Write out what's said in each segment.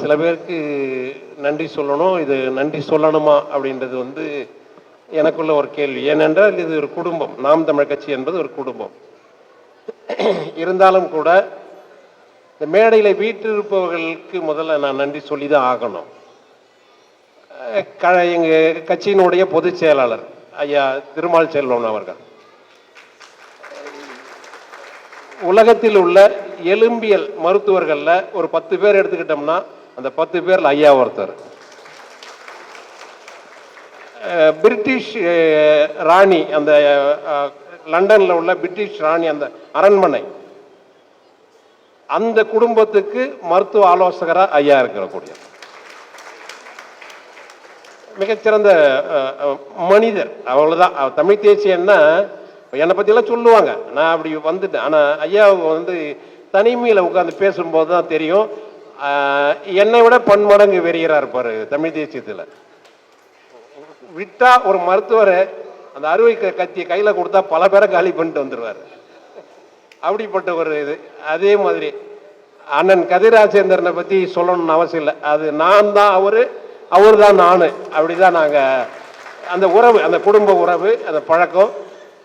சில பேருக்கு நன்றி சொல்லணும், இது நன்றி சொல்லணுமா அப்படின்றது எனக்குள்ள ஒரு கேள்வி. ஏனென்றால் இது ஒரு குடும்பம், நாம் தமிழ் கட்சி என்பது ஒரு குடும்பம். இருந்தாலும் கூட இந்த மேடையில் வீற்றிருப்பவர்களுக்கு முதல்ல நான் நன்றி சொல்லி தான் ஆகணும். எங்கள் கட்சியினுடைய பொதுச் செயலாளர் ஐயா திருமால் செல்வன் அவர்கள் உலகத்தில் உள்ள எலும்பியல் மருத்துவர்களில் ஒரு 10 பேர் எடுத்துக்கிட்டோம்னா அந்த 10 பேரில் ஐயா ஒருத்தர். பிரிட்டிஷ் ராணி, அந்த லண்டனில் உள்ள பிரிட்டிஷ் ராணி அந்த அரண்மனை, அந்த குடும்பத்துக்கு மருத்துவ ஆலோசகராக ஐயா இருக்கக்கூடிய மிகச்சிறந்த மனிதர். அவ்வளோதான். தமிழ் தேசியன்னா என்னை பற்றியெல்லாம் சொல்லுவாங்க, நான் அப்படி வந்துட்டேன். ஆனால் ஐயாவுக்கு தனிமையில் உட்காந்து பேசும்போது தான் தெரியும், என்னை விட பன்மடங்கு வெறியராக இருப்பார் தமிழ் தேசியத்தில். விட்டா ஒரு மருத்துவரை அந்த அறுவை கத்தியை கையில் கொடுத்தா பல பேரை காலி பண்ணிட்டு வந்துடுவார். அப்படிப்பட்ட ஒரு இது. அதே மாதிரி அண்ணன் கதிராஜேந்திரனை பற்றி சொல்லணும்னு அவசியம் இல்லை. அது நான் தான் அவர் தான் நான், அப்படிதான் நாங்கள் அந்த உறவு, அந்த குடும்ப உறவு, அந்த பழக்கம்.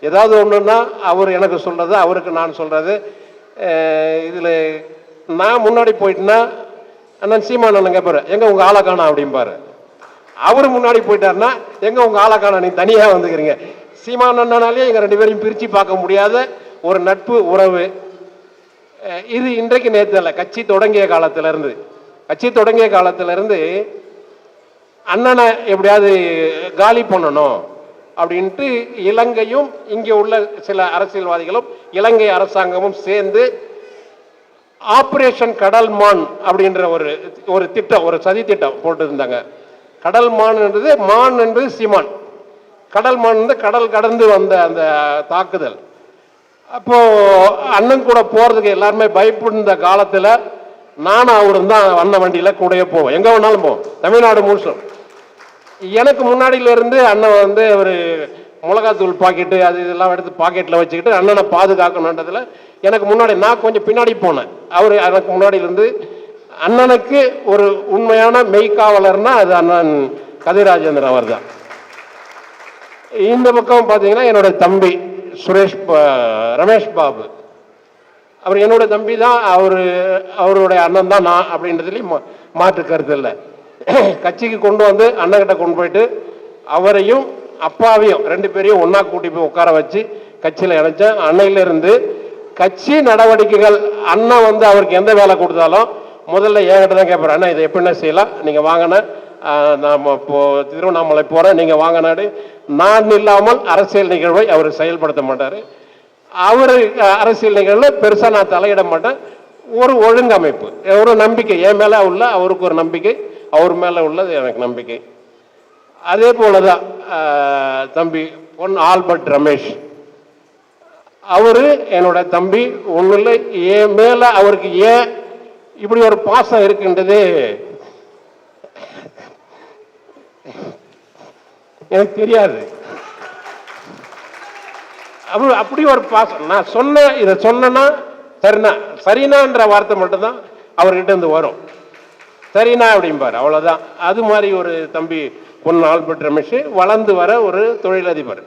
ஏதாவது ஒன்றுன்னா அவர் எனக்கு சொல்கிறது, அவருக்கு நான் சொல்கிறது. இதில் நான் முன்னாடி போயிட்டுனா அண்ணன் சீமான் அண்ணன் கேட்பாரு, எங்கே உங்கள் ஆளை காணா அப்படிம்பாரு. அவர் முன்னாடி போயிட்டாருன்னா எங்கே உங்கள் ஆளை காணா, நீ தனியாக வந்துக்கிறீங்க. சீமான் அண்ணனாலே எங்கள் 2 பேரையும் பிரித்து பார்க்க முடியாத ஒரு நட்பு உறவு. இது இன்றைக்கு நேற்று இல்லை, கட்சி தொடங்கிய காலத்திலிருந்து அண்ணனை எப்படியாவது காலி பண்ணணும் அப்படின்ட்டு இலங்கையும் இங்கே உள்ள சில அரசியல்வாதிகளும் இலங்கை அரசாங்கமும் சேர்ந்து ஆபரேஷன் கடல்மான் அப்படின்ற ஒரு திட்டம், ஒரு சதி திட்டம் போட்டு இருந்தாங்க. கடல்மான் என்றது, மான் என்பது சீமான், கடல்மான் கடல் கடந்து வந்த அந்த தாக்குதல். அப்போ அண்ணன் கூட போறதுக்கு எல்லாருமே பயப்படுந்த காலத்தில் நானும் அவரும் தான் வண்ண வண்டியில் கூடயே போவோம், எங்கே வேணாலும் போவோம், தமிழ்நாடு முழுசும். எனக்கு முன்னாடியிலிருந்து அண்ணன் ஒரு மிளகாத்தூள் பாக்கெட்டு அது இதெல்லாம் எடுத்து பாக்கெட்டில் வச்சுக்கிட்டு அண்ணனை பாதுகாக்கணுன்றதுல எனக்கு முன்னாடி, நான் கொஞ்சம் பின்னாடி போனேன். அவர் எனக்கு முன்னாடியிலிருந்து. அண்ணனுக்கு ஒரு உண்மையான மெய்காவலர்னா அது அண்ணன் கதிராஜேந்திரன் அவர் தான். இந்த பக்கம் பார்த்தீங்கன்னா என்னுடைய தம்பி ரமேஷ் பாபு, அவர் என்னோட தம்பி தான், அவருடைய அண்ணன் தான் நான் அப்படின்றதுலேயும் மாற்று கருத்து இல்லை. கட்சிக்கு கொண்டு வந்து அண்ணன்கிட்ட கொண்டு போயிட்டு அவரையும் அப்பாவையும் 2 பேரையும் ஒன்றா கூட்டி போய் உட்கார வச்சு கட்சியில் இணைச்சேன். அன்னையிலிருந்து கட்சி நடவடிக்கைகள் அண்ணன் அவருக்கு எந்த வேலை கொடுத்தாலும் முதல்ல என்கிட்ட தான் கேட்பார், அண்ணா இதை எப்படின்னா செய்யலாம், நீங்கள் வாங்கின நாம் இப்போ திருவண்ணாமலை போகிறேன், நீங்கள் வாங்கினாடு. நான் இல்லாமல் அரசியல் நிகழ்வை அவர் செயல்படுத்த மாட்டார். அவர் அரசியல் நிகழ்வில் பெருசாக நான் தலையிட மாட்டேன். ஒரு ஒழுங்கமைப்பு, ஒரு நம்பிக்கை என் மேலே உள்ள அவருக்கு ஒரு நம்பிக்கை, அவர் மேலே உள்ளது எனக்கு நம்பிக்கை. அதே போல தான் தம்பி பொன் ஆல்பர்ட் ரமேஷ், அவரு என்னோட தம்பி. ஒன்றும் இல்லை, என் மேலே அவருக்கு ஏன் இப்படி ஒரு பாசம் இருக்குன்றது எனக்கு தெரியாது. அப்படி ஒரு பாசம். நான் சொன்னேன், இதை சொன்னா சரினான்ற வார்த்தை மட்டும்தான் அவர்கிட்ட இருந்து வரும், சரிண்ணா அப்படிம்பார், அவ்வளோதான். அது மாதிரி ஒரு தம்பி பொன் ஆல்பர்ட் ரமேஷ் வளர்ந்து வர ஒரு தொழிலதிபர்,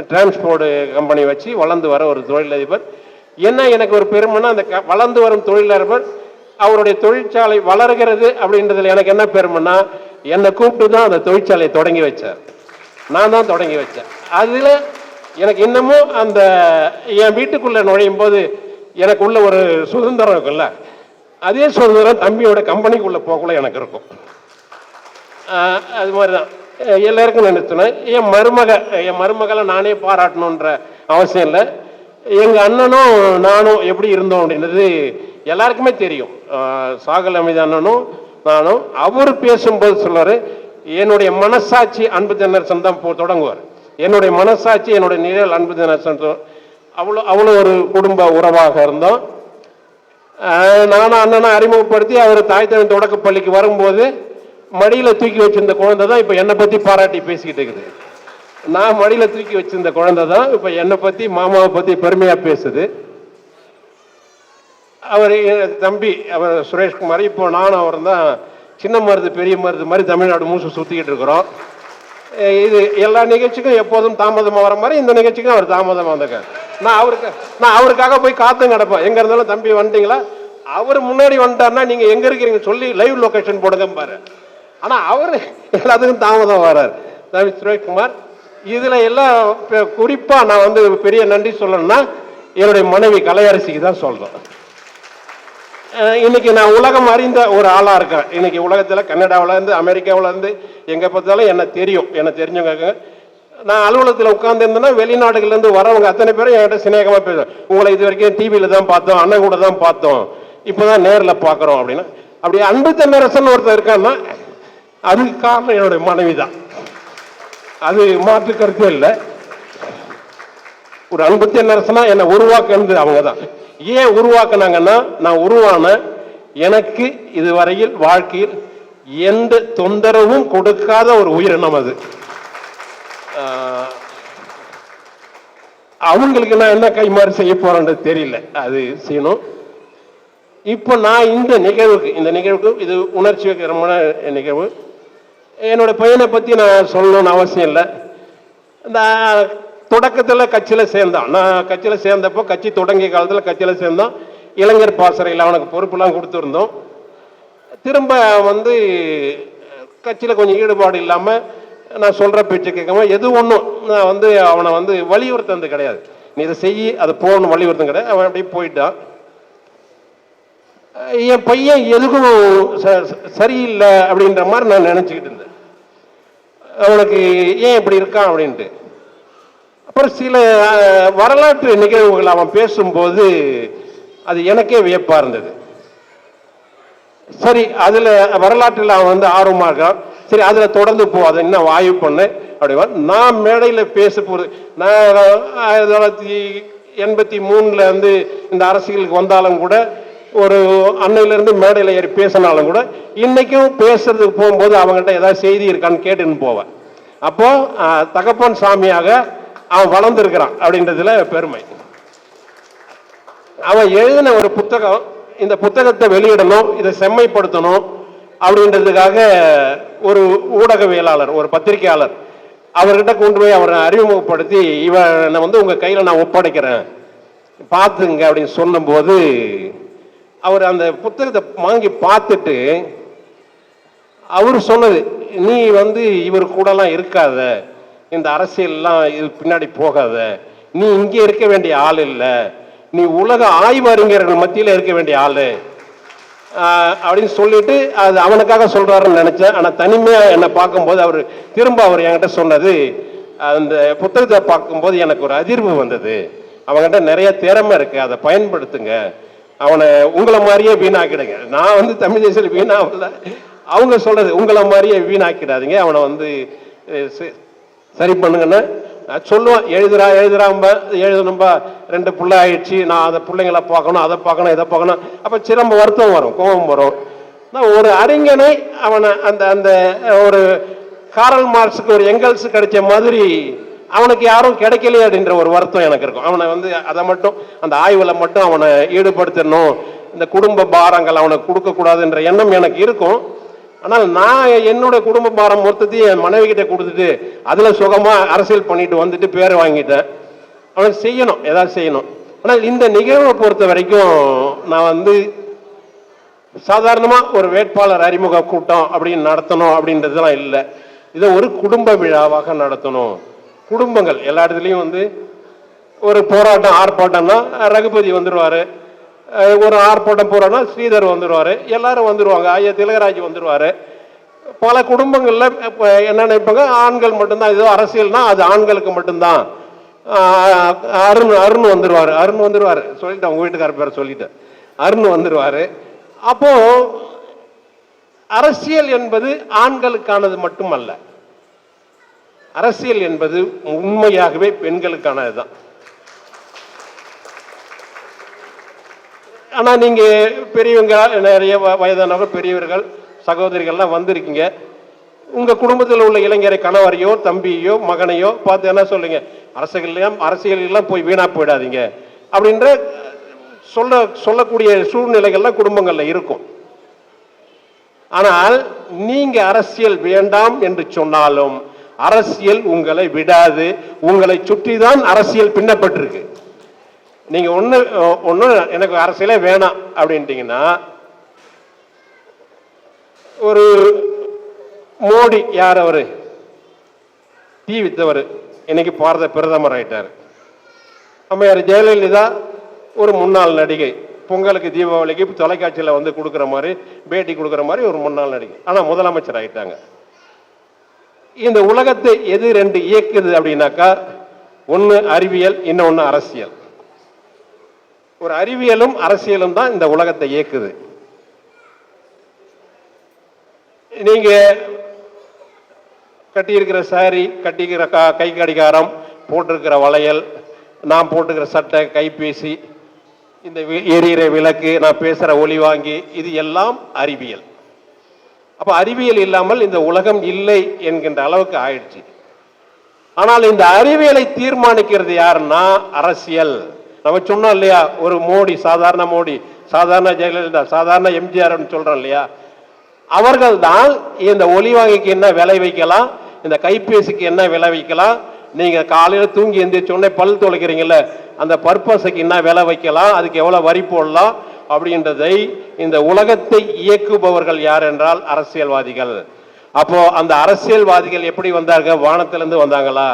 டிரான்ஸ்போர்ட் கம்பெனி வச்சு வளர்ந்து வர ஒரு தொழிலதிபர். என்ன எனக்கு ஒரு பெருமைன்னா, அந்த வளர்ந்து வரும் தொழிலதிபர் அவருடைய தொழிற்சாலை வளர்கிறது அப்படின்றதுல எனக்கு என்ன பெருமைன்னா, என்னை கூப்பிட்டு தான் அந்த தொழிற்சாலையை தொடங்கி வச்சார், நான் தான் தொடங்கி வச்சேன். அதில் எனக்கு இன்னமும் அந்த என் வீட்டுக்குள்ளே நுழையும் போது எனக்கு உள்ள ஒரு சுதந்திரம் இருக்குல்ல, அதே சுதந்திரம் தம்பியோட கம்பெனிக்குள்ளே போகக்குள்ள எனக்கு இருக்கும். அது மாதிரி தான் எல்லாருக்கும் நினைச்சேன். என் மருமகளை நானே பாராட்டணுன்ற அவசியம் இல்லை. எங்கள் அண்ணனும் நானும் எப்படி இருந்தோம் அப்படின்றது எல்லாருக்குமே தெரியும். சாகல் அமித அண்ணனும் நானும், அவர் பேசும்போது சொல்லுவார், என்னுடைய மனசாட்சி அன்பு தினரசன் தான் தொடங்குவார். என்னுடைய மனசாட்சி, என்னுடைய நிழல் அன்பு தினரசன். அவ்வளோ ஒரு குடும்ப உறவாக இருந்தோம். நானும் அண்ணனை அறிமுகப்படுத்தி அவர் தாய் தமிழ் தொடக்க பள்ளிக்கு வரும்போது மடியில் தூக்கி வச்சிருந்த குழந்தை தான் இப்போ என்னை பற்றி பாராட்டி பேசிக்கிட்டு இருக்குது. நான் மடியில் தூக்கி வச்சிருந்த குழந்தை தான் இப்போ என்னை பற்றி, மாமாவை பற்றி பெருமையாக பேசுது. அவர் தம்பி அவர் சுரேஷ்குமார், இப்போ நானும் அவர் தான் சின்ன மருது பெரிய மருது மாதிரி தமிழ்நாடு மூசு சுற்றிக்கிட்டு இருக்கிறோம். இது எல்லா நிகழ்ச்சிக்கும் எப்போதும் தாமதமாக வர மாதிரி இந்த நிகழ்ச்சிக்கும் அவர் தாமதமாக வந்திருக்கார். நான் அவருக்காக போய் காத்தும் கிடப்பேன். எங்கே இருந்தாலும் தம்பி வந்துட்டீங்களா, அவர் முன்னாடி வந்துட்டார்னா நீங்கள் எங்கே இருக்கிறீங்க சொல்லி லைவ் லொக்கேஷன் போடுங்க பாரு. ஆனால் அவர் எல்லாத்துக்கும் தாமதம் வர்றார். தம்பி சுரேஷ்குமார், இதில் எல்லாம் குறிப்பாக நான் வந்து பெரிய நன்றி சொல்லணும்னா என்னுடைய மனைவி கலையரசிக்கு தான் சொல்கிறேன். இன்னைக்கு நான் உலகம் அறிந்த ஒரு ஆளாக இருக்கேன். இன்னைக்கு உலகத்தில் கனடாவிலேருந்து அமெரிக்காவிலேருந்து எங்கே பார்த்தாலும் என்ன தெரியும், என்ன தெரிஞ்சவங்க. நான் அலுவலகத்தில் உட்காந்துருந்தேன்னா வெளிநாடுகள்லேருந்து வரவங்க அத்தனை பேரும் என்கிட்ட சிநேகமாக பேசுவேன். உங்களை இது வரைக்கும் டிவியில் தான் பார்த்தோம், அண்ணன் கூட தான் பார்த்தோம், இப்போ தான் நேரில் பார்க்குறோம் அப்படின்னா. அப்படி அன்பு தென்னரசன் ஒருத்தர் இருக்கான்னா அதுக்கு காரணம் என்னுடைய மனைவி தான். அது மாற்று கருத்து இல்லை. ஒரு அன்பு தென்னரசனா என்னை உருவாக்குனது அவங்க தான். ஏன் உருவாக்குனாங்கன்னா, நான் உருவான எனக்கு இதுவரையில் வாழ்க்கையில் எந்த தொந்தரவும் கொடுக்காத ஒரு உயிரினம் அது. அவங்களுக்கு நான் என்ன கைமாறு செய்ய போறேன்றது தெரியல, அது செய்யணும். இப்போ நான் இந்த நிகழ்வுக்கு இது உணர்ச்சி வைக்கிறமான நிகழ்வு. என்னோட பையனை பற்றி நான் சொல்லணும்னு அவசியம் இல்லை. இந்த தொடக்கத்தில் கட்சியில் சேர்ந்தான். நான் கட்சியில் சேர்ந்தப்போ, கட்சி தொடங்கிய காலத்தில் கட்சியில் சேர்ந்தான். இளைஞர் பாசறையில் அவனுக்கு பொறுப்புலாம் கொடுத்துருந்தோம். திரும்ப வந்து கட்சியில் கொஞ்சம் ஈடுபாடு இல்லாமல், நான் சொல்கிற பேச்சு கேட்காம எது ஒன்றும் நான் வந்து அவனை வந்து வலியுறுத்தது கிடையாது. நீ இதை செய்யி அதை போகணும் வலியுறுத்தம் கிடையாது. அவன் அப்படியே போயிட்டான். என் பையன் எதுக்கும் சரியில்லை அப்படின்ற மாதிரி நான் நினச்சிக்கிட்டு இருந்தேன். அவனுக்கு ஏன் இப்படி இருக்கான் அப்படின்ட்டு. அப்புறம் சில வரலாற்று நிகழ்வுகள் அவன் பேசும்போது அது எனக்கே வியப்பாக இருந்தது. சரி, அதில் வரலாற்றில் அவன் வந்து ஆர்வமாக இருக்கான். சரி, அதில் தொடர்ந்து போ, அதை இன்னும் ஆய்வு பண்ணு அப்படிவா. நான் மேடையில் பேச போகிறது, நான் 1983 வந்து இந்த அரசியலுக்கு வந்தாலும் கூட, ஒரு அன்னையிலேருந்து மேடையில் ஏறி பேசினாலும் கூட, இன்னைக்கும் பேசுறதுக்கு போகும்போது அவங்ககிட்ட ஏதாவது செய்தி இருக்கான்னு கேட்டுன்னு போவேன். அப்போ தகப்பன் சாமியாக அவன் வளர்ந்துருக்கிறான் அப்படின்றதுல பெருமை. அவன் எழுதின ஒரு புத்தகம், இந்த புத்தகத்தை வெளியிடணும், இதை செம்மைப்படுத்தணும் அப்படின்றதுக்காக ஒரு ஊடகவியலாளர், ஒரு பத்திரிகையாளர் அவர்கிட்ட கொண்டு போய் அவரை அறிமுகப்படுத்தி, இவனை வந்து உங்க கையில நான் ஒப்படைக்கிறேன் பார்த்துங்க அப்படின்னு சொன்னபோது, அவர் அந்த புத்தகத்தை வாங்கி பார்த்துட்டு அவர் சொன்னது, நீ வந்து இவர் கூடலாம் இருக்காத, இந்த அரசியல்லாம் இது பின்னாடி போகாத, நீ இங்கே இருக்க வேண்டிய ஆள் இல்லை, நீ உலக ஆய்வறிஞர்கள் மத்தியில் இருக்க வேண்டிய ஆளு அப்படின்னு சொல்லிட்டு அது அவனுக்காக சொல்றாருன்னு நினைச்சேன். ஆனால் தனிமையாக என்னை பார்க்கும்போது அவர் என்கிட்ட சொன்னது, அந்த புத்தகத்தை பார்க்கும்போது எனக்கு ஒரு அதிர்வு வந்தது. அவங்ககிட்ட நிறைய திறமை இருக்கு, அதை பயன்படுத்துங்க, அவனை உங்களை மாதிரியே வீணாக்கிடுங்க. நான் வந்து தமிழ் தேசியில் வீணாகல, அவங்க சொல்றது உங்களை மாதிரியே வீணாக்கிடாதீங்க, அவனை வந்து சரி பண்ணுங்கன்னு சொல்லுவான். எழுதணும்பா 2 பிள்ளை ஆயிடுச்சு, நான் அதை பிள்ளைங்களை பார்க்கணும், அதை பார்க்கணும், இதை பார்க்கணும். அப்போ சிரம வருத்தம் வரும், கோபம் வரும். நான் ஒரு அறிஞனை அவனை அந்த அந்த ஒரு காரல் மார்க்ஸுக்கு ஒரு எங்கல்ஸ் கிடைச்ச மாதிரி அவனுக்கு யாரும் கிடைக்கலையே அப்படின்ற ஒரு வருத்தம் எனக்கு இருக்கும். அவனை வந்து அதை மட்டும், அந்த ஆய்வில் மட்டும் அவனை ஈடுபடுத்தணும், இந்த குடும்ப பாரங்கள் அவனுக்கு கொடுக்கக்கூடாதுன்ற எண்ணம் எனக்கு இருக்கும். ஆனால் நான் என்னோட குடும்ப பாரம் மொத்தத்தையும் என் மனைவி கிட்ட கொடுத்துட்டு அதில் சுகமாக அரசியல் பண்ணிட்டு வந்துட்டு பேரை வாங்கிட்டேன். அவனுக்கு செய்யணும், ஏதாவது செய்யணும். ஆனால் இந்த நிகழ்வை பொறுத்த வரைக்கும் நான் வந்து சாதாரணமாக ஒரு வேட்பாளர் அறிமுக கூட்டம் அப்படின்னு நடத்தணும் அப்படின்றதுலாம் இல்லை. இதை ஒரு குடும்ப விழாவாக நடத்தணும். குடும்பங்கள் எல்லா இடத்துலையும் வந்து ஒரு போராட்டம் ஆர்ப்பாட்டம்னா ரகுபதி வந்துடுவார், ஒரு ஆர்ப்பாட்டம் போறோம்னா ஸ்ரீதர் வந்துடுவார், எல்லாரும் வந்துடுவாங்க, ஐயா திலகராஜ் வந்துடுவார். பல குடும்பங்களில் என்ன நினைப்பாங்க, ஆண்கள் மட்டும்தான், ஏதோ அரசியல்னா அது ஆண்களுக்கு மட்டும்தான். அருண் வந்துடுவார் சொல்லிட்டு, அவங்க வீட்டுக்கார பேரை சொல்லிட்டு அருண் வந்துடுவார். அப்போ அரசியல் என்பது ஆண்களுக்கானது மட்டுமல்ல, அரசியல் என்பது உண்மையாகவே பெண்களுக்கானது தான். ஆனால் நீங்கள் பெரியவங்க, நிறைய வயதானவர்கள், பெரியவர்கள், சகோதரிகள்லாம் வந்திருக்கீங்க. உங்கள் குடும்பத்தில் உள்ள இளைஞரை, கணவரையோ தம்பியோ மகனையோ பார்த்து என்ன சொல்லுங்க, அரசியலாம் போய் வீணா போயிடாதீங்க அப்படின்ற சொல்லக்கூடிய சூழ்நிலைகள்லாம் குடும்பங்களில் இருக்கும். ஆனால் நீங்க அரசியல் வேண்டாம் என்று சொன்னாலும் அரசியல் உங்களை விடாது. உங்களை சுற்றிதான் அரசியல் பின்னப்பட்டிருக்கு. நீங்க ஒண்ணு எனக்கு அரசியலே வேணாம் அப்படின்ட்டீங்கன்னா, ஒரு மோடி யார், அவரு தீ வித்தவர், இன்னைக்கு பாரத பிரதமர் ஆயிட்டாரு. அம்மையார் ஜெயலலிதா ஒரு முன்னாள் நடிகை, பொங்கலுக்கு தீபாவளிக்கு தொலைக்காட்சியில் வந்து கொடுக்குற மாதிரி பேட்டி கொடுக்குற மாதிரி ஒரு முன்னாள் நடிகை, ஆனால் முதலமைச்சர் ஆகிட்டாங்க. இந்த உலகத்தை எது ரெண்டு இயக்குது அப்படின்னாக்கா, ஒன்று அறிவியல், இன்னொன்று அரசியல். ஒரு அறிவியலும் அரசியலும் தான் இந்த உலகத்தை இயக்குது. நீங்க கட்டியிருக்கிற சாரி, கட்டிக்கிற கை கடிகாரம், போட்டிருக்கிற வளையல், நான் போட்டுக்கிற சட்டை, கைபேசி, இந்த எரியிற விளக்கு, நான் பேசுற ஒளி வாங்கி, இது எல்லாம் அறிவியல். அப்ப அறிவியல் இல்லாமல் இந்த உலகம் இல்லை என்கின்ற அளவுக்கு ஆயிடுச்சு. ஆனால் இந்த அறிவியலை தீர்மானிக்கிறது யாருன்னா அரசியல். நம்ம சொன்னோம் இல்லையா, ஒரு மோடி, சாதாரண மோடி, சாதாரண ஜெயலலிதா, சாதாரண எம்ஜிஆர் சொல்றோம் இல்லையா, அவர்கள் தான் இந்த ஒளி வாங்கிக்கு என்ன விலை வைக்கலாம், இந்த கைபேசிக்கு என்ன விலை வைக்கலாம், நீங்க காலையில தூங்கி எந்திரிச்சோடனே பல் துளைக்கிறீங்கல்ல, அந்த பர்பஸுக்கு என்ன விலை வைக்கலாம், அதுக்கு எவ்வளவு வரி போடலாம் அப்படின்றதை இந்த உலகத்தை இயக்குபவர்கள் யார் என்றால் அரசியல்வாதிகள். அப்போ அந்த அரசியல்வாதிகள் எப்படி வந்தார்கள்? வானத்திலிருந்து வந்தாங்களா?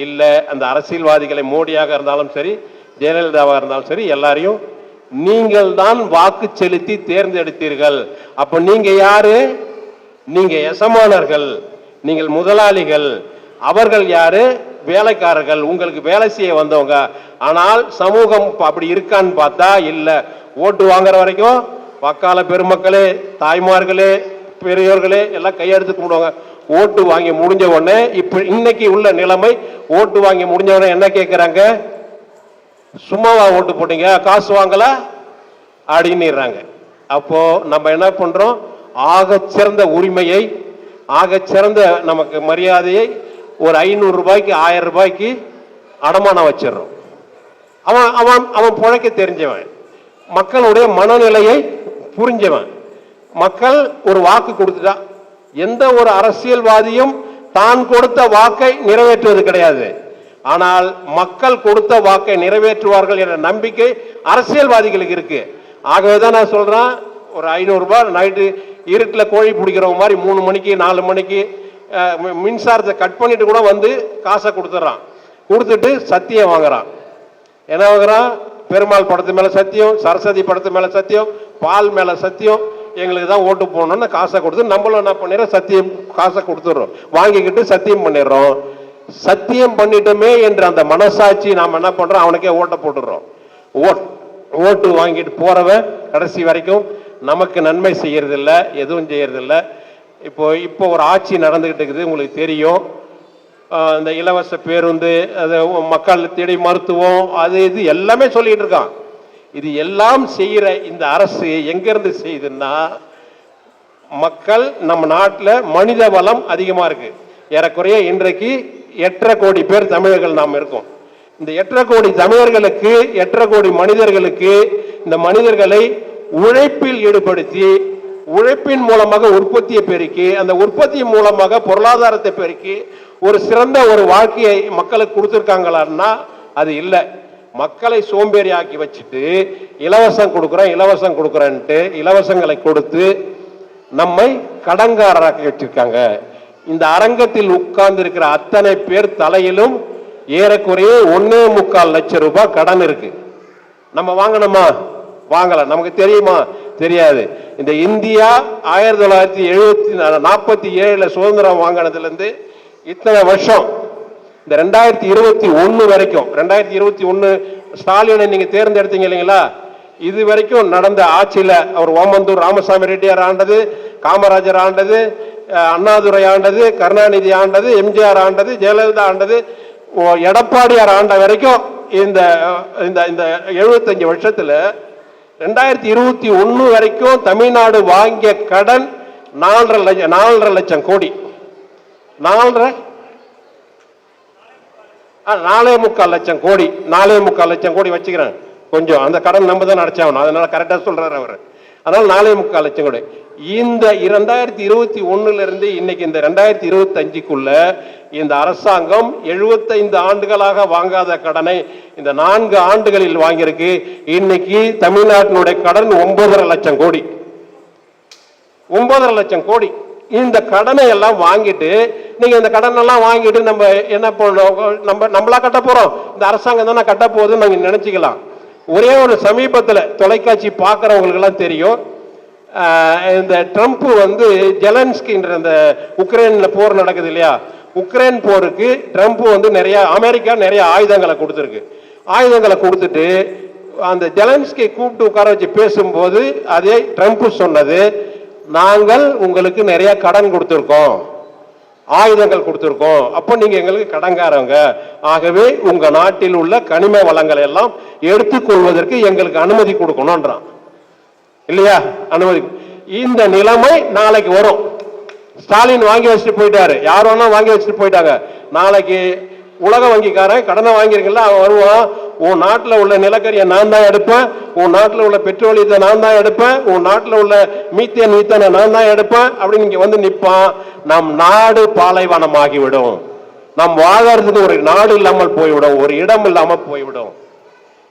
இல்ல. அந்த அரசியல்வாதிகளை மோடியாக இருந்தாலும் சரி, ஜெயலலிதாவாக இருந்தாலும் சரி, எல்லாரையும் நீங்கள் தான் வாக்கு செலுத்தி தேர்ந்தெடுத்தீர்கள். அப்ப நீங்க யாரு? நீங்க எசமானர்கள், நீங்கள் முதலாளிகள். அவர்கள் யாரு? வேலைக்காரர்கள், உங்களுக்கு வேலை செய்ய வந்தவங்க. ஆனால் சமூகம் அப்படி இருக்கான்னு பார்த்தா இல்ல. ஓட்டு வாங்குற வரைக்கும் வக்கால பெருமக்களே, தாய்மார்களே, பெரியோர்களே எல்லாம் கையெடுத்து கும்பிடுவாங்க. ஓட்டு வாங்கி முடிஞ்ச உடனே, இப்ப இன்னைக்கு உள்ள நிலைமை, ஓட்டு வாங்கி முடிஞ்ச உடனே என்ன கேட்கிறாங்க? சும்மாவா ஓட்டு போட்டீங்க, காசு வாங்கல அப்படின்னுறாங்க. அப்போ நம்ம என்ன பண்றோம்? ஆகச் சிறந்த உரிமையை, ஆகச் சிறந்த நமக்கு மரியாதையை ஒரு 500 ரூபாய்க்கு 1000 ரூபாய்க்கு அடமானம் வச்சிடறோம். அவன் அவன் அவன் புழைக்க தெரிஞ்சவன், மக்களுடைய மனநிலையை புரிஞ்சவன். மக்கள் ஒரு வாக்கு கொடுத்துட்டா, எந்த ஒரு அரசியல்வாதியும் தான் கொடுத்த வாக்கை நிறைவேற்றுவது கிடையாது. ஆனால் மக்கள் கொடுத்த வாக்கை நிறைவேற்றுவார்கள் என்ற நம்பிக்கை அரசியல்வாதிகளுக்கு இருக்கு. ஆகவேதான் நான் சொல்றேன், ஒரு 500 ரூபாய் நைட்டு இருட்டில் கோழி பிடிக்கிறவங்க மாதிரி 3 மணிக்கு 4 மணிக்கு மின்சாரத்தை கட் பண்ணிட்டு கூட வந்து காசை கொடுத்துட்றான். கொடுத்துட்டு சத்தியம் வாங்குறான். என்ன வாங்குறான்? பெருமாள் படத்து மேல சத்தியம், சரஸ்வதி படத்து மேல சத்தியம், பால் மேல சத்தியம், எங்களுக்கு தான் ஓட்டு போடணும்னு காசை கொடுத்து நம்மளும் என்ன பண்ணிடுறோம்? சத்தியம் காசை கொடுத்துடுறோம், வாங்கிக்கிட்டு சத்தியம் பண்ணிடுறோம். சத்தியம் பண்ணிட்டோமே என்ற அந்த மனசாட்சி நாம் என்ன பண்றோம்? அவனுக்கே ஓட்டை போட்டுடுறோம். ஓட்டு வாங்கிட்டு போறவன் கடைசி வரைக்கும் நமக்கு நன்மை செய்யறதில்ல, எதுவும் செய்யறதில்ல. இப்போ ஒரு ஆட்சி நடந்துகிட்டு இருக்குது, உங்களுக்கு தெரியும். இந்த இலவச பேருந்து, அது மக்கள் தேடி மருத்துவம், அது இது எல்லாமே சொல்லிட்டு இருக்கான். இது எல்லாம் செய்யற இந்த அரசு எங்கிருந்து செய்யுதுன்னா, மக்கள் நம்ம நாட்டில் மனித வளம் அதிகமா இருக்கு. ஏறக்குறைய இன்றைக்கு 8.5 கோடி பேர் தமிழர்கள் நாம் இருக்கோம். இந்த 8.5 கோடி தமிழர்களுக்கு, 8.5 கோடி மனிதர்களுக்கு, இந்த மனிதர்களை உழைப்பில் ஈடுபடுத்தி, உழைப்பின் மூலமாக உற்பத்தியை பெருக்கி, அந்த உற்பத்தி மூலமாக பொருளாதாரத்தை பெருக்கி ஒரு சிறந்த ஒரு வாழ்க்கையை மக்களுக்கு கொடுத்துருக்காங்களான்னா அது இல்லை. மக்களை சோம்பேறி ஆக்கி வச்சுட்டு இலவசம் கொடுக்குறேன் இலவசம் கொடுக்குறேன்ட்டு இலவசங்களை கொடுத்து நம்மை கடன்காரராக்கி வச்சிருக்காங்க. இந்த அரங்கத்தில் உட்கார்ந்து இருக்கிற அத்தனை பேர் தலையிலும் ஏறக்குறைய 1.25 லட்சம் ரூபாய் கடன் இருக்கு. நம்ம வாங்கணுமா? வாங்கல. நமக்கு தெரியுமா? தெரியாது. இந்த இந்தியா 1947 சுதந்திரம் வாங்கினதுல இருந்து இத்தனை வருஷம், இந்த 2021 வரைக்கும், 2021 ஸ்டாலினை நீங்க தேர்ந்தெடுத்தீங்க இல்லைங்களா, இது வரைக்கும் நடந்த ஆட்சியில அவர் ஓமந்தூர் ராமசாமி ரெட்டியார் ஆண்டது, காமராஜர் ஆண்டது, அண்ணாதுரை ஆண்டது, கருணாநிதி ஆண்டது, எம்ஜிஆர் ஆண்டது, ஜெயலலிதா ஆண்டது, எடப்பாடியார் ஆண்ட வரைக்கும் இந்த 75 வருஷத்துல 2021 வரைக்கும் தமிழ்நாடு வாங்கிய கடன் 4.5 லட்சம் கோடி. 4.25 லட்சம் கோடி. 4.25 லட்சம் கோடி வச்சுக்கிறேன். கொஞ்சம் அந்த கடன் நம்ம தான் அடைச்சாகணும், அதனால கரெக்டா சொல்றாரு அவர். அதனால 4.25 லட்சம் கோடி. இந்த 2021 இருந்து இன்னைக்கு இந்த 2025க்குள்ள இந்த அரசாங்கம் 75 ஆண்டுகளாக வாங்காத கடனை இந்த 4 ஆண்டுகளில் வாங்கியிருக்கு. இன்னைக்கு தமிழ்நாட்டினுடைய கடன் 9.5 லட்சம் கோடி. 9.5 லட்சம் கோடி. இந்த கடனை எல்லாம் வாங்கிட்டு நீங்க இந்த கடன் எல்லாம் வாங்கிட்டு நம்ம என்ன பண்ணோம், நம்மளா கட்ட போறோம், இந்த அரசாங்கம் தானே கட்ட போகுதுன்னு நாங்க நினைச்சுக்கலாம். ஒரே ஒரு சமீபத்தில் தொலைக்காட்சி பார்க்குறவங்களுக்கு எல்லாம் தெரியும், இந்த ட்ரம்ப் வந்து ஜெலன்ஸ்கின்ற இந்த உக்ரைன்ல போர் நடக்குது இல்லையா, உக்ரைன் போருக்கு ட்ரம்ப் வந்து அமெரிக்கா நிறைய ஆயுதங்களை கொடுத்துருக்கு. ஆயுதங்களை கொடுத்துட்டு அந்த ஜெலன்ஸ்கி கூப்பிட்டு உட்கார வச்சு பேசும்போது அதே ட்ரம்ப் சொன்னது, நாங்கள் உங்களுக்கு நிறைய கடன் கொடுத்துருக்கோம், ஆயுதங்கள் கொடுத்துருக்கோம், அப்போ நீங்க எங்களுக்கு கடன்காரங்க, ஆகவே உங்க நாட்டில் உள்ள கனிம வளங்களை எல்லாம் எடுத்துக்கொள்வதற்கு எங்களுக்கு அனுமதி கொடுக்கணும்ன்றான் இல்லையா, அனுமதி. இந்த நிலைமை நாளைக்கு வரும். ஸ்டாலின் வாங்கி வச்சுட்டு போயிட்டாரு, யார் வேணா வாங்கி வச்சுட்டு போயிட்டாங்க. நாளைக்கு உலக வங்கிக்காரன் கடனை வாங்கியிருக்கல, அவன் வருவான், உன் நாட்டில் உள்ள நிலக்கரியை நான் தான் எடுப்பேன், உன் நாட்டில் உள்ள பெட்ரோலியத்தை நான் தான் எடுப்பேன், உன் நாட்டில் உள்ள மீத்தேனை நான் தான் எடுப்பேன் அப்படின்னு இங்க வந்து நிற்பான். நம் நாடு பாலைவனமாகிவிடும், நம் வாழறதுக்கு ஒரு நாடு இல்லாமல் போய்விடும், ஒரு இடம் இல்லாமல் போய்விடும்.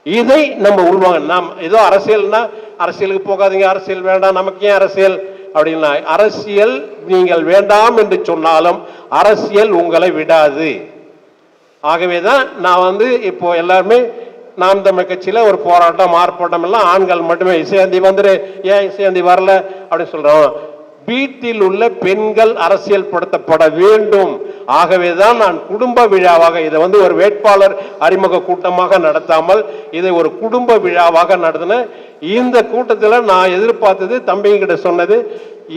இதை நம்ம உள்வாங்க. நாம் ஏதோ அரசியல்னா அரசியலுக்கு போகாதீங்க, அரசியல் வேண்டாம், நமக்கு ஏன் அரசியல் அப்படின்னா, அரசியல் நீங்கள் வேண்டாம் என்று சொன்னாலும் அரசியல் உங்களை விடாது. ஆகவேதான் நான் வந்து இப்போ எல்லாருமே நாம் தமிழ் கட்சியில ஒரு போராட்டம் ஆர்ப்பாட்டம் எல்லாம் ஆண்கள் மட்டுமே, இசையாந்தி வந்துரு, ஏன் இசையாந்தி வரல அப்படின்னு சொல்றோம். வீட்டில் உள்ள பெண்கள் அரசியல் படுத்தப்பட வேண்டும். ஆகவேதான் நான் குடும்ப விழாவாக இதை வந்து ஒரு வேட்பாளர் அறிமுக கூட்டமாக நடத்தாமல் இதை ஒரு குடும்ப விழாவாக நடத்தின. இந்த கூட்டத்தில் நான் எதிர்பார்த்தது, தம்பிங்கிட்ட சொன்னது,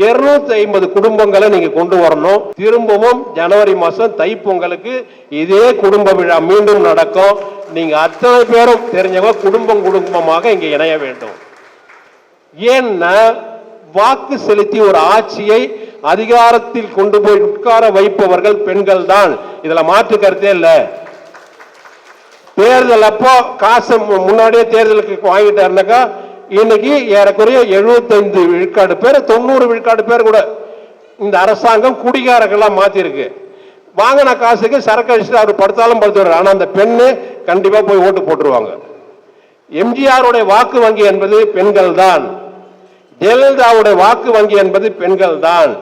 250 குடும்பங்களை நீங்க கொண்டு வரணும். திரும்பவும் ஜனவரி மாசம் தைப்பொங்கலுக்கு இதே குடும்ப விழா மீண்டும் நடக்கும். நீங்க அத்தனை பேரும் தெரிஞ்சவங்க குடும்பமாக இங்க இணைய வேண்டும். ஏன்னா வாக்கு செலுத்தி ஒரு ஆட்சியை அதிகாரத்தில் கொண்டு போய் உட்கார வைப்பவர்கள் பெண்கள் தான், இதுல மாற்று கருத்தே இல்ல. தேர்தல் அப்போ காசு முன்னாடியே தேர்தலுக்கு வாங்கிட்டாருனாக்கா இன்னைக்கு ஏறக்குறைய 75 விழுக்காடு பேர், 90 விழுக்காடு பேர் கூட இந்த அரசாங்கம் குடிகாரர்கள்லாம் மாத்திருக்கு. வாங்கின காசுக்கு சரக்கு அடிச்சுட்டு அவர் படுத்தாலும் படுத்துவார், ஆனா அந்த பெண்ணு கண்டிப்பா போய் ஓட்டு போட்டுருவாங்க. எம்ஜிஆருடைய வாக்கு வங்கி என்பது பெண்கள் தான், ஜெயலலிதாவுடைய வாக்கு வங்கி என்பது பெண்கள் தான்.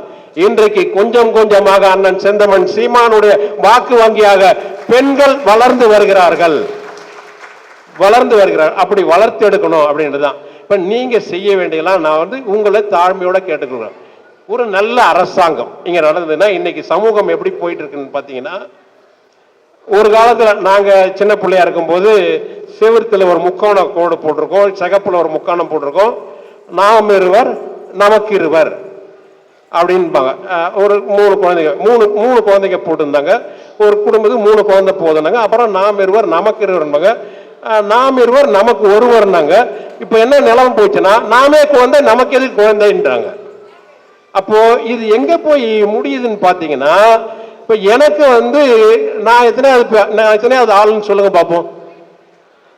இன்றைக்கு கொஞ்சம் கொஞ்சமாக அண்ணன் செந்தமன் சீமானுடைய வாக்கு வங்கியாக பெண்கள் வளர்ந்து வருகிறார்கள். அப்படி வளர்த்து எடுக்கணும் அப்படின்றதுதான் இப்ப நீங்க செய்ய வேண்டியலாம். நான் வந்து உங்களை தாழ்மையோட கேட்டுக்கிறேன், ஒரு நல்ல அரசாங்கம் இங்க நடந்ததுன்னா இன்னைக்கு சமூகம் எப்படி போயிட்டு இருக்குன்னு பாத்தீங்கன்னா, ஒரு காலத்துல நாங்க சின்ன பிள்ளையா இருக்கும் போது செவத்துல ஒரு முக்கோண கோடு போட்டிருக்கோம், சிகப்புல ஒரு முக்கோணம் போட்டிருக்கோம், நாம் இருவர் நமக்கு இருவர் அப்படின்பாங்க. ஒரு 3 குழந்தைங்க, மூணு குழந்தைங்க போட்டிருந்தாங்க, ஒரு குடும்பத்துக்கு 3 குழந்தை போதுனாங்க. அப்புறம் நாம் இருவர் நமக்கு இருவர், நாம் இருவர் நமக்கு ஒருவர்னாங்க. இப்ப என்ன நிலைமை போச்சுன்னா, நாமே குழந்தை நமக்கு எது குழந்தைன்றாங்க. அப்போ இது எங்க போய் முடியுதுன்னு பாத்தீங்கன்னா, இப்ப எனக்கு வந்து நான் எத்தனையாவது ஆளுன்னு சொல்லுங்க பாப்போம்.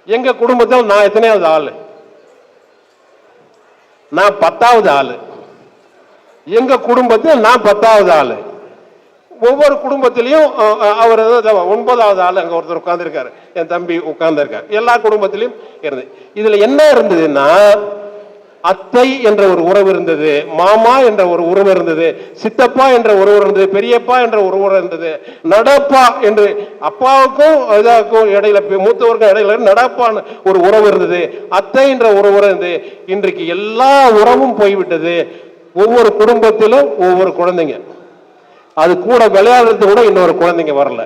எங்க குடும்பத்தில் நான் எத்தனையாவது ஆளு? நான் 10வது ஆளு. எங்க குடும்பத்தில் நான் 10வது ஆளு. ஒவ்வொரு குடும்பத்திலையும் அவர் 9வது ஆளு அங்க ஒருத்தர் உட்கார்ந்து இருக்காரு, என் தம்பி உட்கார்ந்து இருக்காரு. எல்லா குடும்பத்திலையும் இருந்து இதுல என்ன இருந்ததுன்னா, அத்தை என்ற ஒரு உறவு இருந்தது, மாமா என்ற ஒரு உறவு இருந்தது, சித்தப்பா என்ற உறவு இருந்தது, பெரியப்பா என்ற ஒரு உறவு இருந்தது, நடப்பா என்று அப்பாவுக்கும் இதாக்கும் இடையில, மூத்தவருக்கும் இடையில நடப்பான ஒரு உறவு இருந்தது, அத்தை என்ற உறவு இருந்தது. இன்றைக்கு எல்லா உறவும் போய்விட்டது. ஒவ்வொரு குடும்பத்திலும் ஒவ்வொரு குழந்தைங்க, அது கூட விளையாடுறது கூட இன்னொரு குழந்தைங்க வரல,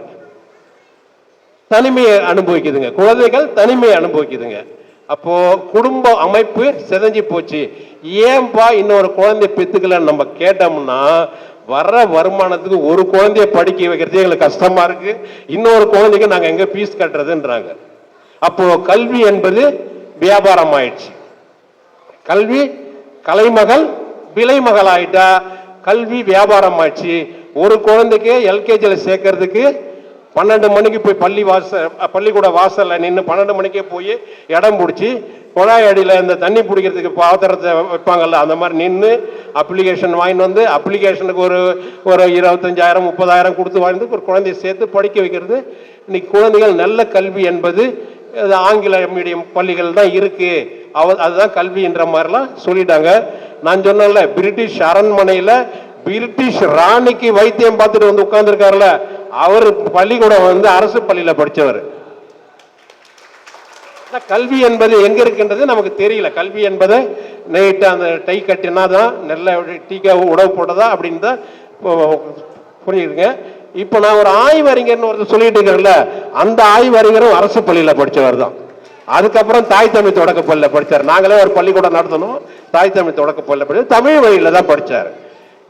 தனிமையை அனுபவிக்குதுங்க, குழந்தைகள் தனிமையை அனுபவிக்குதுங்க. அப்போ குடும்ப அமைப்பு சிதைஞ்சு போச்சு. ஏன்பா இன்னொரு குழந்தைய பெத்துக்கலன்னு நம்ம கேட்டோம்னா, வர்ற வருமானத்துக்கு ஒரு குழந்தைய படிக்க வைக்கிறது எங்களுக்கு கஷ்டமா இருக்கு, இன்னொரு குழந்தைக்கு நாங்க எங்க பீஸ் கட்டுறதுன்றாங்க. அப்போ கல்வி என்பது வியாபாரம் ஆயிடுச்சு. கல்வி கலைமகள் விலைமகள் ஆயிட்டா, கல்வி வியாபாரம் ஆயிடுச்சு. ஒரு குழந்தைக்கு எல்கேஜியில் சேர்க்கறதுக்கு 12 மணிக்கு போய் பள்ளிக்கூட வாசல்ல நின்று 12 மணிக்கே போய் இடம் பிடிச்சி குழாய் அடியில் இந்த தண்ணி பிடிக்கிறதுக்கு பாத்திரத்தை வைப்பாங்கல்ல, அந்த மாதிரி நின்று அப்ளிகேஷன் வாங்கிட்டு வந்து அப்ளிகேஷனுக்கு ஒரு 25,000 30,000 கொடுத்து வாங்கி ஒரு குழந்தைய சேர்த்து படிக்க வைக்கிறது. இன்னைக்கு குழந்தைகள் நல்ல கல்வி என்பது ஆங்கில மீடியம் பள்ளிகள் தான் இருக்கு, அதுதான் கல்வின்ற மாதிரிலாம் சொல்லிட்டாங்க. நான் சொன்னேன்ல, பிரிட்டிஷ் அரண்மனையில பிரிட்டிஷ் ராணிக்கு வைத்தியம் பார்த்துட்டு வந்து உட்கார்ந்துருக்காருல, அவர் பள்ளிக்கூடம் வந்து அரசு பள்ளியில படிச்சவர். கல்வி என்பது எங்க இருக்குன்றது நமக்கு தெரியல. கல்வி என்பது நைட்டு அந்த டை கட்டினா தான் நல்ல டீக்கா உணவு போட்டதா அப்படின்னு தான் புரியுதுங்க. இப்ப நான் ஒரு ஆய்வறிஞர்னு ஒருத்தர் சொல்லிட்டு இருக்கேன்ல, அந்த ஆய்வறிஞரும் அரசு பள்ளியில படிச்சவர் தான். அதுக்கப்புறம் தாய் தமிழ் தொடக்க பள்ளியில படிச்சார். நாங்களே ஒரு பள்ளிக்கூடம் நடத்தணும், தாய் தமிழ் தொடக்க பள்ளியில படிச்சு தமிழ் வழியில தான் படிச்சார்.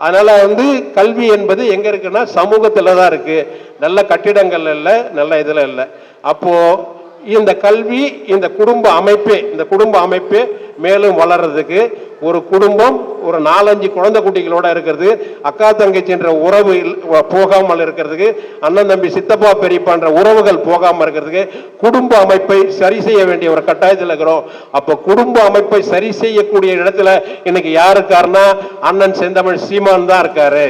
அதனால வந்து கல்வி என்பது எங்க இருக்குன்னா சமூகத்துல தான் இருக்கு, நல்ல கட்டிடங்கள் இல்லை, நல்ல இதுல இல்லை. அப்போ இந்த கல்வி இந்த குடும்ப அமைப்பே மேலும் வளர்றதுக்கு, ஒரு குடும்பம் ஒரு 4-5 குழந்தை குட்டிகளோட இருக்கிறது, அக்கா தங்கச்சின்ற உறவு போகாமல் இருக்கிறதுக்கு, அண்ணன் தம்பி சித்தப்பா பெரியப்பான்ற உறவுகள் போகாமல் இருக்கிறதுக்கு குடும்ப அமைப்பை சரி செய்ய வேண்டிய ஒரு கட்டாயத்தில் இருக்கிறோம். அப்போ குடும்ப அமைப்பை சரி செய்யக்கூடிய இடத்துல இன்னைக்கு யாரு இருக்காருன்னா அண்ணன் செந்தமிழ் சீமான் தான் இருக்காரு.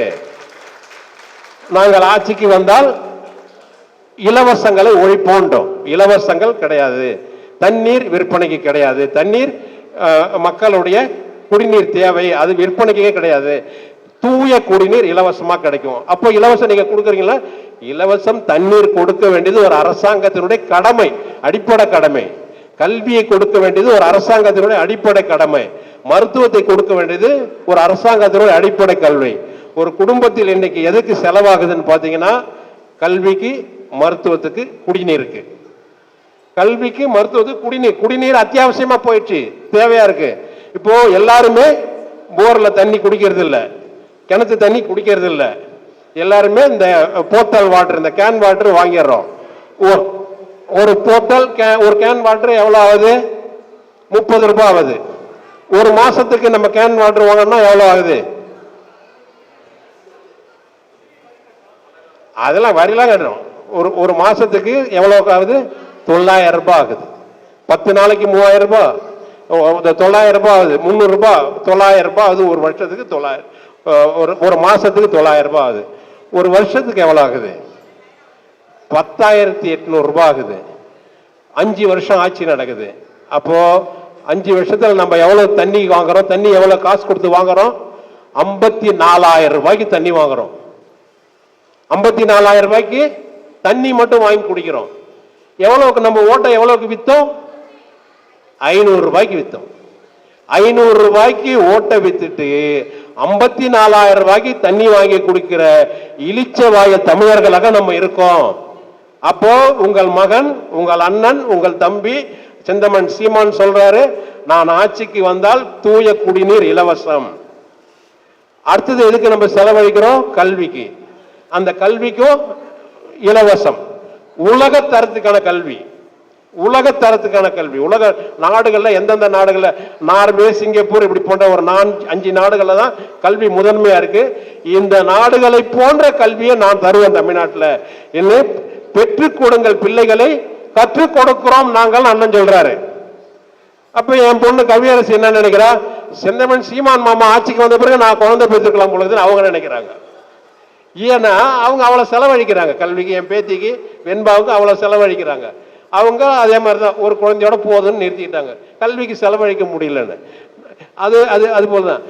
நாங்கள் ஆட்சிக்கு வந்தால் இலவசங்களை ஒழிப்போண்டோம். இலவசங்கள் கிடையாது, தண்ணீர் விற்பனைக்கு கிடையாது, தண்ணீர் மக்களுடைய குடிநீர் தேவை, அது விற்பனைக்கே கிடையாது. தூய குடிநீர் இலவசமா கிடைக்கும். அப்போ இலவசம் நீங்க கொடுக்குறீங்களா? இலவசம் தண்ணீர் கொடுக்க வேண்டியது ஒரு அரசாங்கத்தினுடைய கடமை, அடிப்படை கடமை. கல்வியை கொடுக்க வேண்டியது ஒரு அரசாங்கத்தினுடைய அடிப்படை கடமை. மருத்துவத்தை கொடுக்க வேண்டியது ஒரு அரசாங்கத்தினுடைய அடிப்படை கல்வி. ஒரு குடும்பத்தில் இன்னைக்கு எதுக்கு செலவாகுதுன்னு பாத்தீங்கன்னா, கல்விக்கு, மருத்துவத்துக்கு, குடிநீருக்கு. கல்விக்கு, மருத்துவத்துக்கு, குடிநீர் அத்தியாவசியமா போயிடுச்சு, தேவையா இருக்கு. இப்போ எல்லாருமே போர்ல தண்ணி குடிக்கிறது இல்ல, கிணத்து தண்ணி குடிக்கிறது இல்ல, எல்லாருமே இந்த போத்தல் வாட்டர், இந்த கேன் வாட்டர் வாங்கிடுறோம். ஒரு போத்தல் ஒரு கேன் வாட்டர் எவ்வளவு ஆகுது? 30 ரூபாய் ஆகுது. ஒரு மாசத்துக்கு நம்ம கேன் வாட்டர் வாங்கணும்னா எவ்வளவு ஆகுது? அதெல்லாம் வரிலாம் கட்டுறோம். ஒரு மாசத்துக்கு எவ்வளவு ஆகுது? 900 ரூபாய் ஆகுது. 10 நாளைக்கு 3000 ரூபாய், 900 ரூபாய் ஆகுது. 300 ரூபாய், 900 ரூபாய் ஆகுது. ஒரு வருஷத்துக்கு 900, ஒரு மாசத்துக்கு 900 ரூபாய் ஆகுது. ஒரு வருஷத்துக்கு எவ்வளவு ஆகுது? 10,800 ரூபாய் ஆகுது. 5 வருஷம் ஆட்சி நடக்குது. அப்போ 5 வருஷத்துல நம்ம எவ்வளவு தண்ணி வாங்குறோம்? தண்ணி எவ்வளவு காசு கொடுத்து வாங்குறோம்? 54,000 ரூபாய்க்கு தண்ணி வாங்குறோம். 54,000 ரூபாய்க்கு தண்ணி மட்டும் வாங்கி குடிக்கிறோம். எவ்வளவுக்கு நம்ம ஓட்டை எவ்வளவுக்கு வித்தோம்? 500 ரூபாய்க்கு வித்தோம். 500 ரூபாய்க்கு ஓட்டை வித்துட்டு 54,000 ரூபாய்க்கு தண்ணி வாங்கி குடிக்கிற இளிச்சவாய தமிழர்களாக நம்ம இருக்கோம். அப்போ உங்கள் மகன், உங்கள் அண்ணன், உங்கள் தம்பி செந்தமன் சீமான் சொல்றாரு, நான் ஆட்சிக்கு வந்தால் தூய குடிநீர் இலவசம். அடுத்தது எதுக்கு நம்ம செலவழிக்கிறோம்? கல்விக்கு. அந்த கல்விக்கும் இலவசம். உலக தரத்துக்கான கல்வி, உலக தரத்துக்கான கல்வி. உலக நாடுகள்ல எந்தெந்த நாடுகள்ல, நார்வே, சிங்கப்பூர் இப்படி போன்ற ஒரு 4-5 நாடுகள்ல தான் கல்வி முதன்மையா இருக்கு. இந்த நாடுகளை போன்ற கல்வியை நான் தருவேன் தமிழ்நாட்டில். என்ன பெற்றுக் கொடுங்கள் பிள்ளைகளை, கற்றுக் கொடுக்கிறோம் நாங்கள் அண்ணன் சொல்றாரு. அப்ப என் பொண்ணு கவியரசு என்ன நினைக்கிறா? செந்தமன் சீமான் மாமா ஆட்சிக்கு வந்த பிறகு நான் குழந்தை பெற்றுக்கலாம் பொழுதுன்னு அவங்க நினைக்கிறாங்க. ஏன்னா அவங்க அவ்வளோ செலவழிக்கிறாங்க கல்விக்கு. என் பேத்திக்கு வெண்பாவுக்கு அவ்வளோ செலவழிக்கிறாங்க. அவங்க அதே மாதிரி தான் ஒரு குழந்தையோட போதுன்னு நிறுத்திட்டாங்க, கல்விக்கு செலவழிக்க முடியலன்னு. அது போலதான்.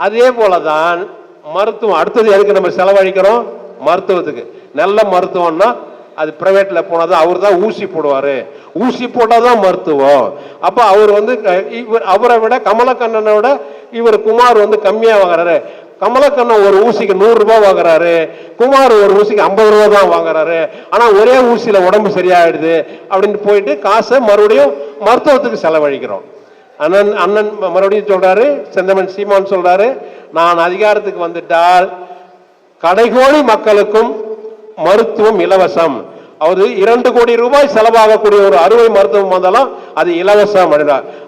அதே போலதான் மருத்துவம். அடுத்தது எதுக்கு நம்ம செலவழிக்கிறோம்? மருத்துவத்துக்கு. நல்ல மருத்துவம்னா அது பிரைவேட்ல போனாதான். அவர் தான் ஊசி போடுவாரு, ஊசி போட்டாதான் மருத்துவம். அப்ப அவர் வந்து அவரை விட கமலக்கண்ணனை விட இவர் குமார் வந்து கம்மியா வாங்குறாரு. கமலக்கண்ணன் ஒரு ஊசிக்கு 100 ரூபாய் வாங்குறாரு, குமார் ஒரு ஊசிக்கு 50 ரூபாய் தான் வாங்குறாரு. ஆனா ஒரே ஊசியில உடம்பு சரியாயிடுது அப்படின்னு போயிட்டு காசை மறுபடியும் மருத்துவத்துக்கு செலவழிக்கிறோம். அண்ணன் மறுபடியும் சொல்றாரு, செந்தமன் சீமான் சொல்றாரு, நான் அதிகாரத்துக்கு வந்துட்டால் கடைகோடி மக்களுக்கும் மருத்துவம் இலவசம். அவரு 2 கோடி ரூபாய் செலவாகக்கூடிய ஒரு அறுவை மருத்துவம் வந்தாலும் அது இலவசம்.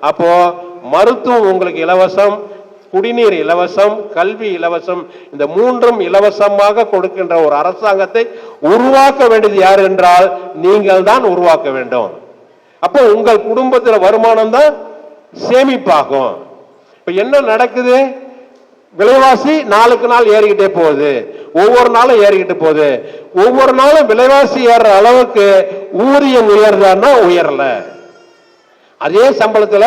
அப்போ மருத்துவம் உங்களுக்கு இலவசம், குடிநீர் இலவசம், கல்வி இலவசம், இந்த மூன்றும் இலவசமாக கொடுக்கின்ற ஒரு அரசாங்கத்தை உருவாக்க வேண்டியது யார் என்றால் நீங்கள் தான் உருவாக்க வேண்டும். அப்போ உங்கள் குடும்பத்தில் வருமானம் தான் சேமிப்பாகும். இப்ப என்ன நடக்குது? விலைவாசி நாளுக்கு நாள் ஏறிக்கிட்டே போகுது, ஒவ்வொரு நாளும் ஏறிக்கிட்டு போகுது. ஒவ்வொரு நாளும் விலைவாசி ஏறுற அளவுக்கு ஊதியம் உயர்தான்னா உயரல. அதே சம்பளத்துல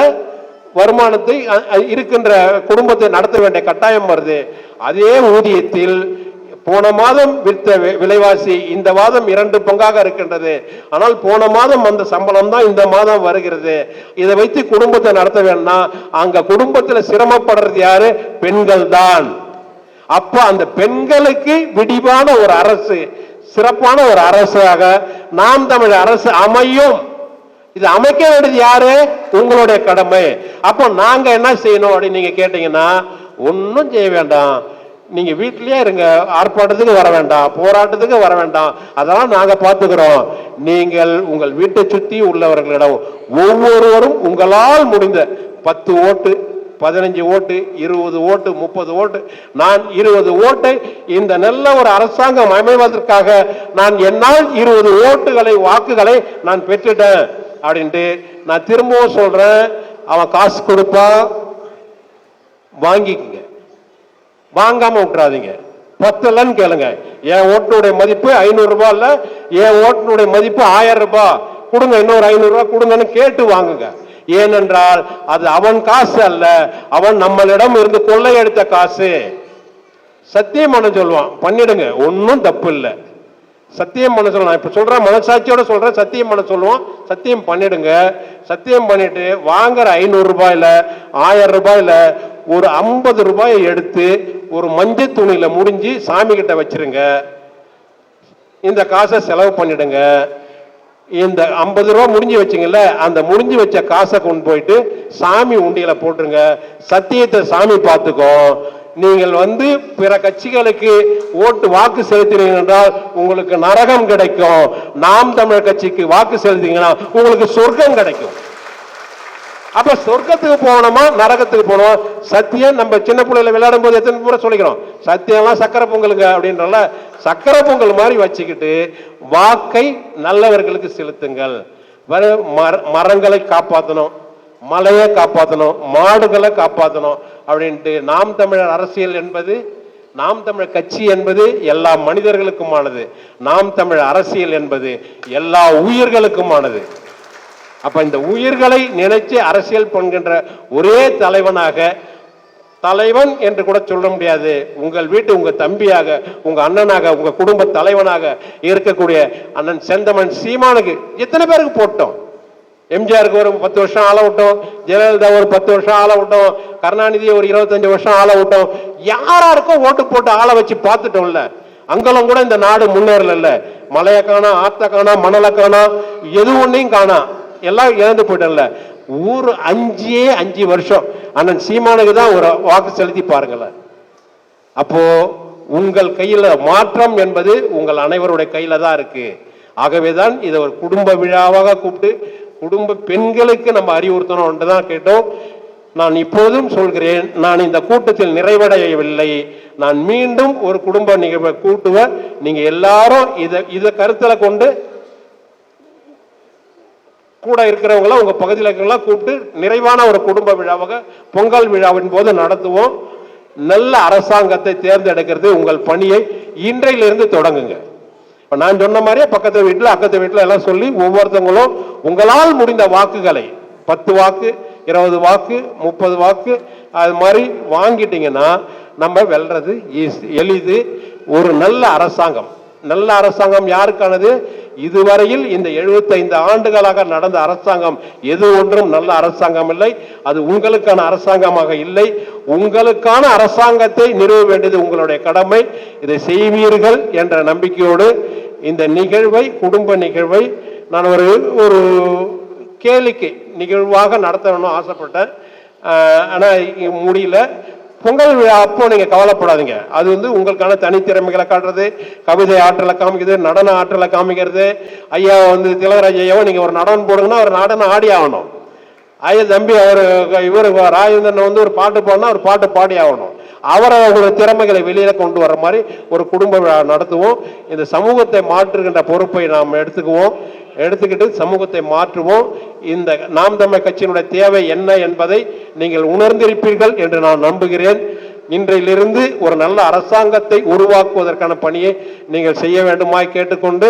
வருமானத்தை இருக்கின்ற குடும்பத்தை நடத்த வேண்டிய கட்டாயம் வருது. அதே ஊதியத்தில் போன மாதம் விற்ற விலைவாசி இந்த மாதம் 2 பங்காக இருக்கின்றது. ஆனால் போன மாதம் அந்த சம்பளம் தான் இந்த மாதம் வருகிறது. இதை வைத்து குடும்பத்தை நடத்த வேண்டாம். அங்க குடும்பத்தில் சிரமப்படுறது யாரு? பெண்கள் தான். அப்ப அந்த பெண்களுக்கு விடிவான ஒரு அரசு, சிறப்பான ஒரு அரசாக நாம் தமிழ் அரசு அமையும். இது அமைக்க வேண்டியது யாரு? உங்களுடைய கடமை. அப்போ நாங்க என்ன செய்யணும் அப்படின்னு நீங்க கேட்டீங்கன்னா, ஒன்னும் செய்ய வேண்டாம். நீங்க வீட்டிலேயே இருங்க, ஆர்ப்பாட்டத்துக்கு வர வேண்டாம், போராட்டத்துக்கு வர வேண்டாம், அதெல்லாம் நாங்க பார்த்துக்கிறோம். நீங்கள் உங்கள் வீட்டை சுற்றி உள்ளவர்களிடம் ஒவ்வொருவரும் உங்களால் முடிந்த 10 ஓட்டு, 15 ஓட்டு, 20 ஓட்டு, 30 ஓட்டு, நான் 20 ஓட்டை இந்த நல்ல ஒரு அரசாங்கம் அமைவதற்காக நான் என்னால் 20 ஓட்டுகளை, வாக்குகளை நான் பெற்றுட்டேன் அப்படின்ட்டு நான் திரும்பவும் சொல்றேன். அவன் காசு கொடுப்பா, வாங்கிக்கங்க, வாங்காம விட்டுறாதீங்க. 10 லன்னு கேளுங்க. என் ஓட்டுடைய மதிப்பு 500 ரூபாய் இல்ல, என் ஓட்டுடைய மதிப்பு 1000 ரூபாய் கொடுங்க, இன்னொரு 500 ரூபாய் கொடுங்கன்னு கேட்டு வாங்குங்க. ஏனென்றால் அது அவன் காசு அல்ல, அவன் நம்மளிடம் இருந்து கொள்ளையடித்த காசு. சத்தியம் பண்ண சொல்லுவான், பண்ணிடுங்க, ஒன்னும் தப்பு இல்லை. சத்தியம் பண்ண சொல்லலாம். இப்ப சொல்றேன், மனசாட்சியோட சொல்றேன், சத்தியம் பண்ண சொல்லுவோம். சத்தியம் பண்ணிடுங்க. சத்தியம் பண்ணிட்டு வாங்குற 500 ரூபாயில, 1000 ரூபாயில ஒரு 50 ரூபாயை எடுத்து ஒரு மஞ்சள் துணியில முடிஞ்சு சாமி கிட்ட வச்சிருங்க. இந்த காசை செலவு பண்ணிடுங்க. இந்த 50 ரூபாய் முடிஞ்சு வச்சிங்கல்ல, அந்த முடிஞ்சு வச்ச காசை கொண்டு போயிட்டு சாமி உண்டியில போட்டுருங்க. சத்தியத்தை சாமி பார்த்துக்கோ. நீங்கள் பிற கட்சிகளுக்கு ஓட்டு வாக்கு செலுத்தினீங்க என்றால் உங்களுக்கு நரகம் கிடைக்கும். நாம் தமிழர் கட்சிக்கு வாக்கு செலுத்திங்கன்னா உங்களுக்கு சொர்க்கம் கிடைக்கும். அப்ப சொர்க்கத்துக்கு போகணுமா நரகத்துக்கு போகணுமா? சத்தியம் நம்ம சின்ன பிள்ளைல விளையாடும் போது எத்தனை முறை சொல்லிக்கிறோம், சத்தியம்லாம் சக்கரை பொங்கலுங்க அப்படின்றல, சக்கரை பொங்கல் மாதிரி வச்சுக்கிட்டு வாக்கை நல்லவர்களுக்கு செலுத்துங்கள். மரங்களை காப்பாற்றணும், மலையை காப்பாற்றணும், மாடுகளை காப்பாற்றணும் அப்படின்ட்டு நாம் தமிழர் அரசியல் என்பது, நாம் தமிழர் கட்சி என்பது எல்லா மனிதர்களுக்குமானது. நாம் தமிழர் அரசியல் என்பது எல்லா உயிர்களுக்குமானது. அப்ப இந்த உயிர்களை நினைச்சு அரசியல் பண்ணுகின்ற ஒரே தலைவனாக, தலைவன் என்று கூட சொல்ல முடியாது, உங்கள் வீட்டு உங்க தம்பியாக, உங்க அண்ணனாக, உங்க குடும்ப தலைவனாக இருக்கக்கூடிய அண்ணன் செந்தமன் சீமானுக்கு எத்தனை பேருக்கு போட்டோம்? எம்ஜிஆருக்கு ஒரு 10 வருஷம் ஆள விட்டோம், ஜெயலலிதா ஒரு 10 வருஷம் ஆள விட்டோம், கருணாநிதி ஒரு 25 வருஷம் ஆள விட்டோம். யாராருக்கும் ஓட்டு போட்டு ஆள வச்சு பார்த்துட்டோம்ல. அங்கெல்லாம் கூட இந்த நாடு முன்னேறல. மலையை காணா, ஆத்த காணா, மணலை காணா, எது ஒன்னையும் காணா, எல்லாம் இழந்து போயிட்டோம்ல. ஊரு 5 வருஷம் அண்ணன் சீமானுக்கு தான் ஒரு வாக்கு செலுத்தி பாருங்களேன். அப்போ உங்கள் கையில மாற்றம் என்பது உங்கள் அனைவருடைய கையில தான் இருக்கு. ஆகவேதான் இதை ஒரு குடும்ப விழாவாக கூப்பிட்டு குடும்ப பெண்களுக்கு நம்ம அறிவுறுத்தணும் தான் கேட்டோம். நான் இப்போதும் சொல்கிறேன், நான் இந்த கூட்டத்தில் நிறைவடையவில்லை. நான் மீண்டும் ஒரு குடும்ப நிகழ்வை கூட்டுவேன். நீங்க எல்லாரும் இதை கருத்துல கொண்டு கூட இருக்கிறவங்கள உங்க பகுதியில் இருக்கிறவங்களா கூப்பிட்டு நிறைவான ஒரு குடும்ப விழாவாக பொங்கல் விழாவின் போது நடத்துவோம். நல்ல அரசாங்கத்தை தேர்ந்தெடுக்கிறது உங்கள் பணியை இன்றையிலிருந்து தொடங்குங்க. நான் சொன்ன மாதிரியே பக்கத்து வீட்டில் அக்கத்து வீட்டில் எல்லாம் சொல்லி ஒவ்வொருத்தவங்களும் உங்களால் முடிந்த வாக்குகளை 10 வாக்கு, 20 வாக்கு, 30 வாக்கு அது மாதிரி வாங்கிட்டீங்கன்னா நம்ம வெல்றது எளிது. ஒரு நல்ல அரசாங்கம், நல்ல அரசாங்கம் யாருக்கானது? இதுவரையில் இந்த 75 ஆண்டுகளாக நடந்த அரசாங்கம் எது ஒன்றும் நல்ல அரசாங்கம் இல்லை. அது உங்களுக்கான அரசாங்கமாக இல்லை. உங்களுக்கான அரசாங்கத்தை நிறுவ வேண்டியது உங்களுடைய கடமை. இதை செய்வீர்கள் என்ற நம்பிக்கையோடு இந்த நிகழ்வை, குடும்ப நிகழ்வை நான் ஒரு கேளிக்கை நிகழ்வாக நடத்தணும்னு ஆசைப்பட்டேன். ஆனால் முடியல. பொங்கல் விழா அப்போ நீங்க கவலைப்படாதீங்க. அது உங்களுக்கான தனித்திறமைகளை காட்டுறது, கவிதை ஆற்றலை காமிக்கிறது, நடன ஆற்றலை காமிக்கிறது. ஐயா திலகராஜ் ஐயாவை நீங்க ஒரு நடனம் போடுங்கன்னா ஒரு நடனம் ஆடி ஆகணும். தம்பி அவர் இவர் ராஜேந்திரன் வந்து ஒரு பாட்டு பாடினா ஒரு பாட்டு பாடி ஆகணும். அவரை ஒரு திறமைகளை வெளியில கொண்டு வர மாதிரி ஒரு குடும்ப விழா நடத்துவோம். இந்த சமூகத்தை மாற்றுகின்ற பொறுப்பை நாம் எடுத்துக்கிட்டு சமூகத்தை மாற்றுவோம். இந்த நாம் தமிழர் கட்சியினுடைய தேவை என்ன என்பதை நீங்கள் உணர்ந்திருப்பீர்கள் என்று நான் நம்புகிறேன். இன்றையிலிருந்து ஒரு நல்ல அரசாங்கத்தை உருவாக்குவதற்கான பணியை நீங்கள் செய்ய வேண்டுமாய் கேட்டுக்கொண்டு